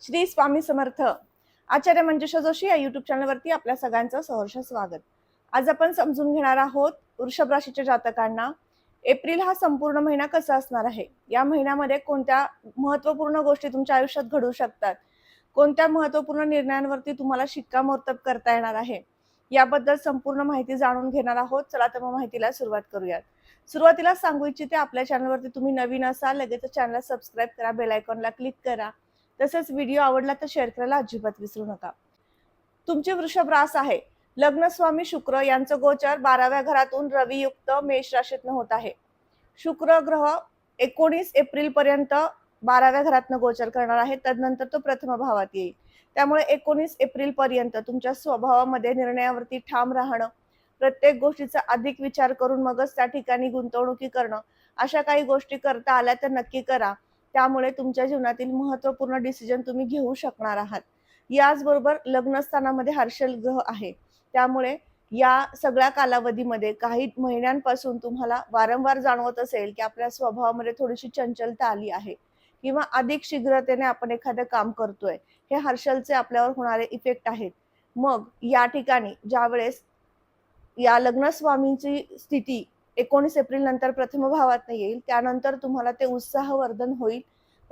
श्री स्वामी समर्थ. आचार्य मंजुषा जोशी या युट्यूब चॅनलवरती आपल्या सगळ्यांचं सहर्ष स्वागत. आज आपण समजून घेणार आहोत वृषभ राशीच्या जातकांना एप्रिल हा संपूर्ण महिना कसा असणार आहे. या महिन्यामध्ये कोणत्या महत्त्वपूर्ण गोष्टी तुमच्या आयुष्यात घडू शकतात, कोणत्या महत्त्वपूर्ण निर्णयांवरती तुम्हाला शिक्कामोर्तब करता येणार आहे, याबद्दल संपूर्ण माहिती जाणून घेणार आहोत. चला तर मग माहितीला सुरुवात करूयात. सुरुवातीला सांगू इच्छिते, आपल्या चॅनलवरती तुम्ही नवीन असाल लगेच चॅनलला सबस्क्राईब करा, बेल आयकॉनला क्लिक करा. तसेच व्हिडिओ आवडला तर शेअर करायला अजिबात विसरू नका. तुमची वृषभ रास आहे. लग्न स्वामी शुक्र यांचं गोचर 12व्या घरातून रवी युक्त मेष राशीतनं होत आहे. शुक्र ग्रह 19 एप्रिल पर्यंत 12व्या घरातनं गोचर करणार आहे. तदनंतर तो प्रथम भावात येईल. त्यामुळे 19 एप्रिल पर्यंत तुमच्या स्वभावामध्ये निर्णयावरती ठाम राहणं, प्रत्येक गोष्टीचा अधिक विचार करून मगच त्या ठिकाणी गुंतवणुकी करणं, अशा काही गोष्टी करता आल्या तर नक्की करा. त्यामुळे तुमच्या जीवनातील महत्त्वपूर्ण डिसिजन तुम्ही घेऊ शकणार आहात. याचबरोबर लग्नस्थानामध्ये हर्षल ग्रह आहे. त्यामुळे या सगळ्या कालावधीमध्ये काही महिन्यांपासून तुम्हाला वारंवार जाणवत असेल की आपल्या स्वभावामध्ये थोडीशी चंचलता आली आहे किंवा अधिक शीघ्रतेने आपण एखादं काम करतोय. हे हर्षलचे आपल्यावर होणारे इफेक्ट आहेत. मग या ठिकाणी ज्यावेळेस या लग्नस्वामींची स्थिती 19 एप्रिल नंतर प्रथम भावात येईल, त्यानंतर तुम्हाला ते उत्साहवर्धन होईल.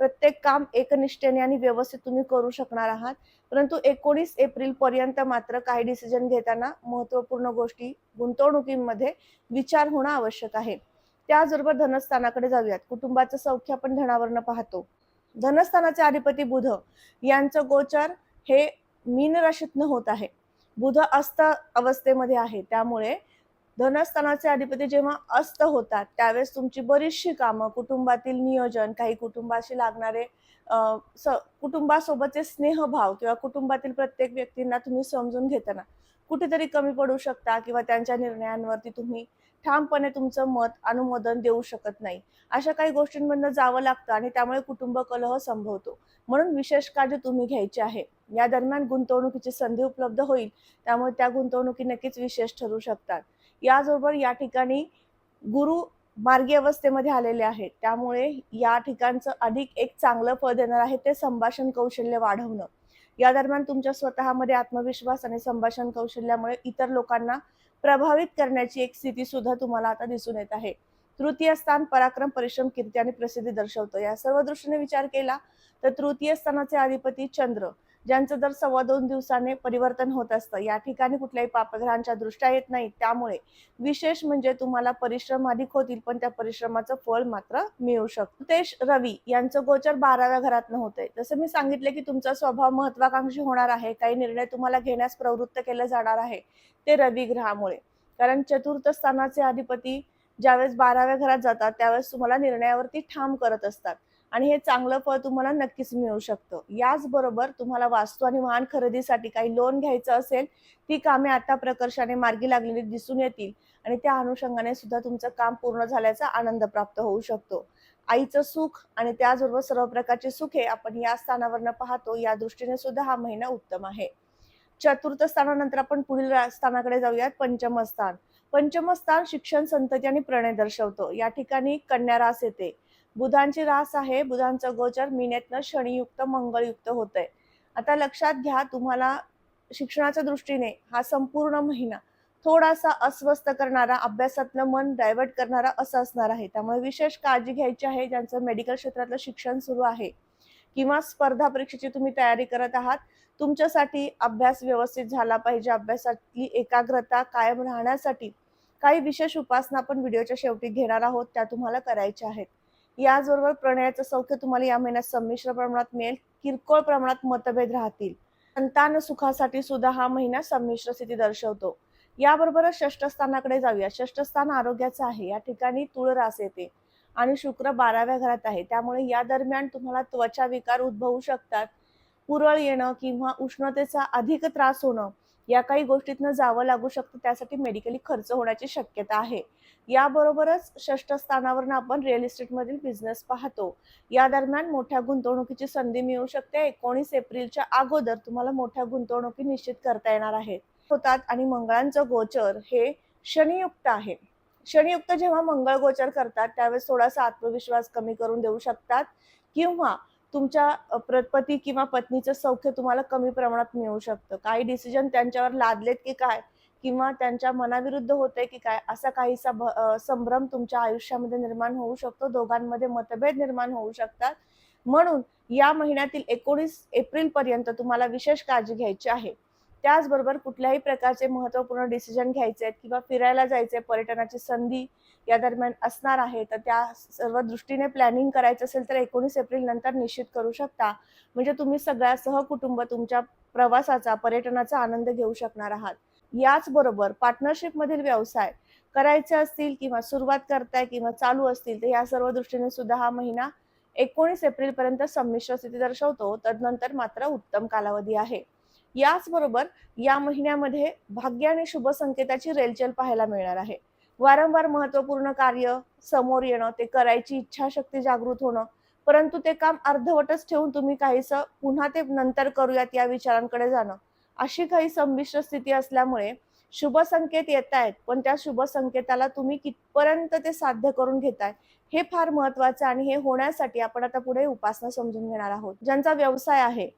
प्रत्येक काम एकनिष्ठेने आणि व्यवस्थित तुम्ही करू शकणार आहात. परंतु 19 एप्रिल पर्यंत मात्र काही डिसिजन घेताना महत्त्वपूर्ण गोष्टी, गुंतवणुकीमध्ये विचार होणं आवश्यक आहे. त्याचबरोबर धनस्थानाकडे जाऊयात. कुटुंबाचं सौख्य आपण धनावरनं पाहतो. धनस्थानाचे अधिपती बुध यांचं गोचर हे मीन राशीतनं होत आहे. बुध अस्त अवस्थेमध्ये आहे. त्यामुळे धनस्थानाचे अधिपती जेव्हा अस्त होतात त्यावेळेस तुमची बरीचशी कामं, कुटुंबातील नियोजन, काही कुटुंबाशी लागणारे कुटुंबासोबतचे स्नेहभाव किंवा कुटुंबातील प्रत्येक व्यक्तींना तुम्ही समजून घेताना कुठेतरी कमी पडू शकता किंवा त्यांच्या निर्णयांवरती तुम्ही ठामपणे तुमचं मत अनुमोदन देऊ शकत नाही. अशा काही गोष्टींमधनं जावं लागतं आणि त्यामुळे कुटुंब कलह संभवतो. म्हणून विशेष काळजी तुम्ही घ्यायची आहे. या दरम्यान गुंतवणुकीची संधी उपलब्ध होईल. त्यामुळे त्या गुंतवणुकी नक्कीच विशेष ठरू शकतात. याचबरोबर या ठिकाणी गुरु मार्गी अवस्थेमध्ये आलेले आहेत. त्यामुळे या ठिकाणचं अधिक एक चांगलं फळ देणार आहे ते संभाषण कौशल्य वाढवणं. या दरम्यान तुमच्या स्वतःमध्ये आत्मविश्वास आणि संभाषण कौशल्यामुळे इतर लोकांना प्रभावित करण्याची एक स्थिती सुद्धा तुम्हाला आता दिसून येत आहे. तृतीय स्थान पराक्रम, परिश्रम, कीर्ती आणि प्रसिद्धी दर्शवतं. या सर्व दृष्टीने विचार केला तर तृतीय स्थानाचे अधिपती चंद्र, ज्यांचं दर 2.25 दिवसाने परिवर्तन होत असतं, या ठिकाणी कुठल्याही पापग्रहांच्या दृष्ट्या येत नाही. त्यामुळे विशेष म्हणजे तुम्हाला परिश्रम अधिक होतील, पण त्या परिश्रमाचं फळ मात्र मिळू शकतं. तेज रवी यांचं गोचर 12व्या घरातनं होतंय. जसं मी सांगितले की तुमचा स्वभाव महत्वाकांक्षी होणार आहे. काही निर्णय तुम्हाला घेण्यास प्रवृत्त केलं जाणार आहे ते रवी ग्रहामुळे. कारण चतुर्थ स्थानाचे अधिपती ज्यावेळेस 12व्या घरात जातात त्यावेळेस तुम्हाला निर्णयावरती ठाम करत असतात आणि हे चांगलं फळ तुम्हाला नक्कीच मिळू शकतं. याचबरोबर तुम्हाला वास्तू आणि वाहन खरेदीसाठी काही लोन घ्यायचं असेल, ती कामे आता प्रकर्षाने मार्गी लागलेली दिसून येतील आणि त्या अनुषंगाने सुद्धा तुमचं काम पूर्ण झाल्याचा आनंद प्राप्त होऊ शकतो. आईचं सुख आणि त्याचबरोबर सर्व प्रकारची सुखे आपण या स्थानावरनं पाहतो. या दृष्टीने सुद्धा हा महिना उत्तम आहे. चतुर्थ स्थानानंतर आपण पुढील स्थानाकडे जाऊयात. पंचम स्थान. पंचम स्थान शिक्षण, संतती आणि प्रणय दर्शवतो. या ठिकाणी कन्या रास येते. बुधांची रास आहे. बुधांचं गोचर मीनेतनं शनियुक्त मंगळयुक्त होतंय. आता लक्षात घ्या, तुम्हाला शिक्षणाच्या दृष्टीने हा संपूर्ण महिना थोडासा अस्वस्थ करणारा, अभ्यासातलं मन डायव्हर्ट करणारा असा असणार आहे. त्यामुळे विशेष काळजी घ्यायची आहे. ज्यांचं मेडिकल क्षेत्रातलं शिक्षण सुरू आहे किंवा स्पर्धा परीक्षेची तुम्ही तयारी करत आहात, तुमच्यासाठी अभ्यास व्यवस्थित झाला पाहिजे. अभ्यासातली एकाग्रता कायम राहण्यासाठी काही विशेष उपासना आपण व्हिडिओच्या शेवटी घेणार आहोत, त्या तुम्हाला करायच्या आहेत. याचबरोबर प्रणयाचं सौख्य तुम्हाला या महिन्यात संमिश्र प्रमाणात मिळेल. किरकोळ प्रमाणात मतभेद राहतील. संतान सुखासाठी सुद्धा हा महिना संमिश्र स्थिती दर्शवतो. याबरोबरच षष्ठ स्थानाकडे जाऊया. षष्ठ स्थान आरोग्याचं आहे. या ठिकाणी तुळ रास येते आणि शुक्र 12व्या घरात आहे. त्यामुळे या दरम्यान तुम्हाला त्वचा विकार उद्भवू शकतात. पुरळ येणं किंवा उष्णतेचा अधिक त्रास होणं, या काही गोष्टीतनं जावं लागू शकतं. त्यासाठी मेडिकली खर्च होण्याची शक्यता आहे. याबरोबरच षष्ठ स्थानावरून आपण रिअल इस्टेटमधील बिझनेस पाहतो. या दरम्यान मोठ्या गुंतवणुकीची संधी मिळू शकते. 19 एप्रिलच्या अगोदर तुम्हाला मोठ्या गुंतवणुकी निश्चित करता येणार आहेत होतात आणि मंगळांचं गोचर हे शनियुक्त आहे. शनियुक्त जेव्हा मंगळ गोचर करतात त्यावेळेस थोडासा आत्मविश्वास कमी करून देऊ शकतात किंवा तुमच्या पती किंवा पत्नीचं सौख्य तुम्हाला कमी प्रमाणात मिळू शकतं. काही डिसिजन त्यांच्यावर लादलेत की काय किंवा त्यांच्या मनाविरुद्ध होतंय की काय असा काहीसा संभ्रम तुमच्या आयुष्यामध्ये निर्माण होऊ शकतो. दोघांमध्ये मतभेद निर्माण होऊ शकतात. म्हणून या महिन्यातील 19 एप्रिलपर्यंत तुम्हाला विशेष काळजी घ्यायची आहे. त्याचबरोबर कुठल्याही प्रकारचे महत्त्वपूर्ण डिसिजन घ्यायचे आहेत किंवा फिरायला जायचंय, पर्यटनाची संधी या दरम्यान असणार आहे, तर त्या सर्व दृष्टीने प्लॅनिंग करायचं असेल तर 19 एप्रिल नंतर निश्चित करू शकता. म्हणजे तुम्ही सगळ्या सहकुटुंब तुमच्या प्रवासाचा, पर्यटनाचा आनंद घेऊ शकणार आहात. याचबरोबर पार्टनरशिपमधील व्यवसाय करायचे असतील किंवा सुरुवात करताय किंवा चालू असतील, तर या सर्व दृष्टीने सुद्धा हा महिना 19 एप्रिलपर्यंत संमिश्र स्थिती दर्शवतो. तदनंतर मात्र उत्तम कालावधी आहे. याचबरोबर या महिन्यामध्ये भाग्य आणि शुभ संकेताची रेलचेल पाहायला मिळणार आहे. वारंवार महत्त्वपूर्ण कार्य समोर येणं, ते करायची इच्छाशक्ती जागृत होणं, परंतु ते काम अर्धवटच ठेवून तुम्ही काहीसं पुन्हा ते नंतर करूयात या विचारांकडे जाणं, अशी काही संमिश्र स्थिती असल्यामुळे शुभ संकेत येतायत, पण त्या शुभ संकेताला तुम्ही कितपर्यंत ते साध्य करून घेताय, हे फार महत्त्वाचं आणि हे होण्यासाठी आपण आता पुढे उपासना समजून घेणार आहोत. ज्यांचा व्यवसाय आहे,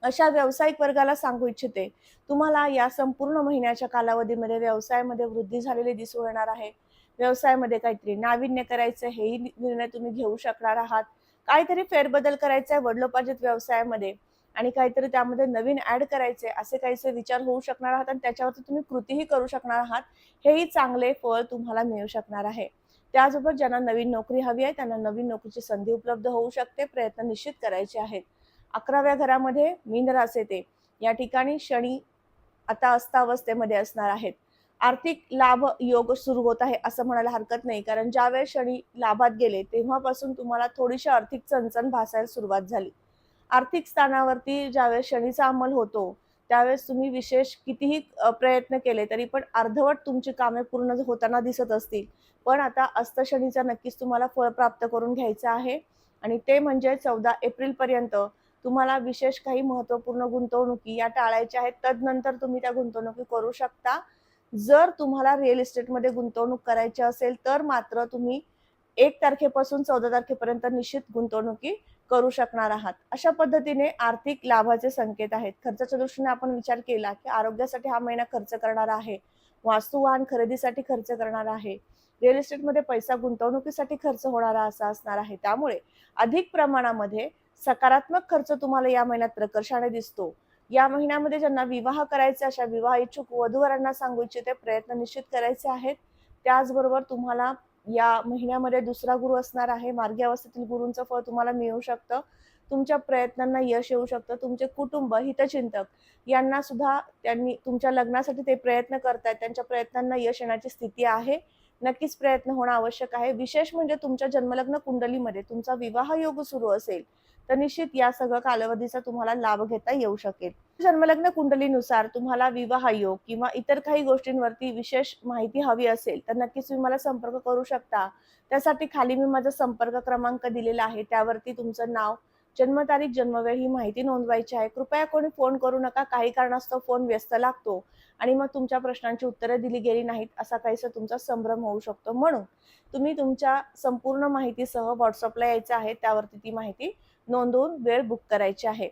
अशा व्यावसायिक वर्गाला सांगू इच्छिते, तुम्हाला या संपूर्ण महिन्याच्या कालावधीमध्ये व्यवसायामध्ये वृद्धी झालेली दिसून येणार आहे. व्यवसायामध्ये काहीतरी नाविन्य करायचं हेही निर्णय तुम्ही घेऊ शकणार आहात. काहीतरी फेरबदल करायचा आहे वडिलोपार्जित व्यवसायामध्ये आणि काहीतरी त्यामध्ये नवीन ॲड करायचे असे काहीसे विचार होऊ शकणार आहात आणि त्याच्यावरती तुम्ही कृतीही करू शकणार आहात. हेही चांगले फळ तुम्हाला मिळू शकणार आहे. त्याचबरोबर ज्यांना नवीन नोकरी हवी आहे त्यांना नवीन नोकरीची संधी उपलब्ध होऊ शकते. प्रयत्न निश्चित करायचे आहेत. 11व्या घरामध्ये मीन रास येते. या ठिकाणी शनी आता अस्तावस्थेमध्ये असणार आहेत. आर्थिक लाभ योग सुरू होत आहे असं म्हणायला हरकत नाही, कारण ज्यावेळेस शनी लाभात गेले तेव्हापासून तुम्हाला थोडीशी आर्थिक चणचण भासायला सुरुवात झाली. आर्थिक स्थानावरती ज्यावेळेस शनीचा अंमल होतो, त्यावेळेस तुम्ही विशेष कितीही प्रयत्न केले तरी पण अर्धवट तुमची कामे पूर्ण होताना दिसत असतील. पण आता अस्त शनीचा नक्कीच तुम्हाला फळ प्राप्त करून घ्यायचं आहे आणि ते म्हणजे 14 एप्रिलपर्यंत तुम्हाला विशेष काही महत्त्वपूर्ण गुंतवणुकी या टाळायच्या आहेत. तदनंतर तुम्ही त्या गुंतवणुकी करू शकता. जर तुम्हाला रिअल इस्टेटमध्ये गुंतवणूक करायची असेल, तर मात्र तुम्ही 1 तारखेपासून 14 तारखेपर्यंत निश्चित गुंतवणुकी करू शकणार आहात. अशा पद्धतीने आर्थिक लाभाचे संकेत आहेत. खर्चाच्या दृष्टीने आपण विचार केला, की आरोग्यासाठी हा महिना खर्च करणार आहे. वास्तू वाहन खरेदीसाठी खर्च करणार आहे. रिअल इस्टेटमध्ये पैसा गुंतवणुकीसाठी खर्च होणारा असा असणार आहे. त्यामुळे अधिक प्रमाणामध्ये सकारात्मक खर्च तुम्हाला या महिन्यात प्रकर्षाने दिसतो. या महिन्यामध्ये ज्यांना विवाह करायचा अशा विवाह इच्छुक वधूवरांना सांगू इच्छिते, प्रयत्न निश्चित करायचे आहेत. त्याचबरोबर तुम्हाला या महिन्यामध्ये दुसरा गुरु असणार आहे. मार्गी अवस्थेतील गुरूंचं फळ तुम्हाला मिळू शकतं. तुमच्या प्रयत्नांना यश येऊ शकतं. तुमचे कुटुंब, हितचिंतक यांना सुद्धा त्यांनी तुमच्या लग्नासाठी ते प्रयत्न करतायत. त्यांच्या प्रयत्नांना यश येण्याची स्थिती आहे. नक्कीच प्रयत्न होणं आवश्यक आहे. विशेष म्हणजे तुमच्या जन्मलग्न कुंडलीमध्ये तुमचा विवाह योग सुरू असेल, तर निश्चित या सगळ्या कालावधीचा तुम्हाला लाभ घेता येऊ शकेल. जन्मलग्न कुंडलीनुसार तुम्हाला विवाह योग किंवा इतर काही गोष्टींवरती विशेष माहिती हवी असेल, तर नक्कीच तुम्ही मला संपर्क करू शकता. त्यासाठी खाली मी माझा संपर्क क्रमांक दिलेला आहे. त्यावरती तुमचं नाव, जन्मतारीख, जन्मवेळ ही माहिती नोंदवायची आहे. कृपया कोणी फोन करू नका. काही कारणास्तव फोन व्यस्त लागतो आणि मग तुमच्या प्रश्नांची उत्तरं दिली गेली नाहीत असा काहीसा तुमचा संभ्रम होऊ शकतो. म्हणून तुम्ही तुमच्या संपूर्ण माहितीसह WhatsAppला यायचं आहे. त्यावरती ती माहिती नोंदवून वेळ बुक करायची आहे.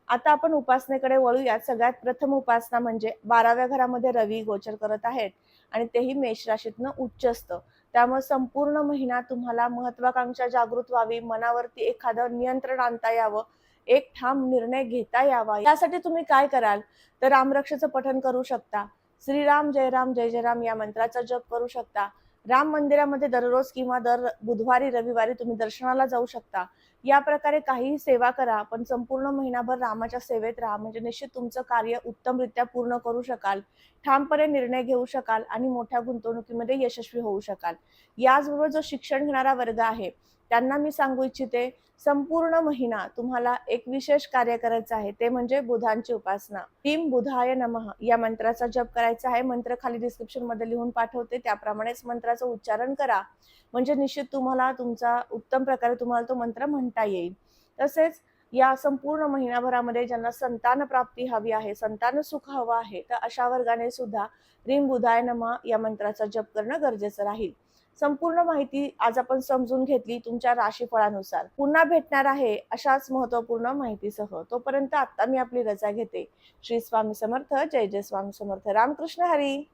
आता आपण उपासनेकडे वळूयात. सगळ्यात प्रथम उपासना म्हणजे 12व्या घरामध्ये रवी गोचर करत आहेत आणि तेही मेष राशीतनं उच्चस्त. त्यामुळे संपूर्ण महिना तुम्हाला महत्वाकांक्षा जागृत व्हावी, मनावरती एखादं नियंत्रण आणता यावं, एक ठाम निर्णय घेता यावा. यासाठी तुम्ही काय कराल, तर रामरक्षाचं पठण करू शकता. श्रीराम जय राम जय जय राम या मंत्राचा जप करू शकता. राम मंदिरामध्ये दररोज किंवा दर बुधवारी, रविवारी तुम्ही दर्शनाला जाऊ शकता. या प्रकारे काहीही सेवा करा, पण संपूर्ण महिनाभर रामाच्या सेवेत राहा. म्हणजे निश्चित तुमचं कार्य उत्तमरित्या पूर्ण करू शकाल, ठामपणे निर्णय घेऊ शकाल आणि मोठ्या गुंतवणुकीमध्ये यशस्वी होऊ शकाल. याचबरोबर जो शिक्षण घेणारा वर्ग आहे, त्यांना मी सांगू इच्छिते, संपूर्ण महिना तुम्हाला एक विशेष कार्य करायचं आहे, ते म्हणजे बुधांची उपासना. ह्रीं बुधाय नमः या मंत्राचा जप करायचा आहे. मंत्र खाली डिस्क्रिप्शन मध्ये लिहून पाठवते, त्याप्रमाणेच मंत्राचं उच्चारण करा. म्हणजे निश्चित तुम्हाला तुमचा उत्तम प्रकारे तुम्हाला तो मंत्र म्हणता येईल. तसेच या संपूर्ण महिनाभरामध्ये ज्यांना संतान प्राप्ती हवी आहे, संतान सुख हवं आहे, तर अशा वर्गाने सुद्धा ह्रीं बुधाय नमः या मंत्राचा जप करणं गरजेचं राहील. संपूर्ण माहिती आज आपण समजून घेतली तुमच्या राशीफळानुसार. पुन्हा भेटणार आहे अशाच महत्त्वपूर्ण माहितीसह. तोपर्यंत आता मी आपली रजा घेते. श्री स्वामी समर्थ. जय जय स्वामी समर्थ. रामकृष्ण हरी.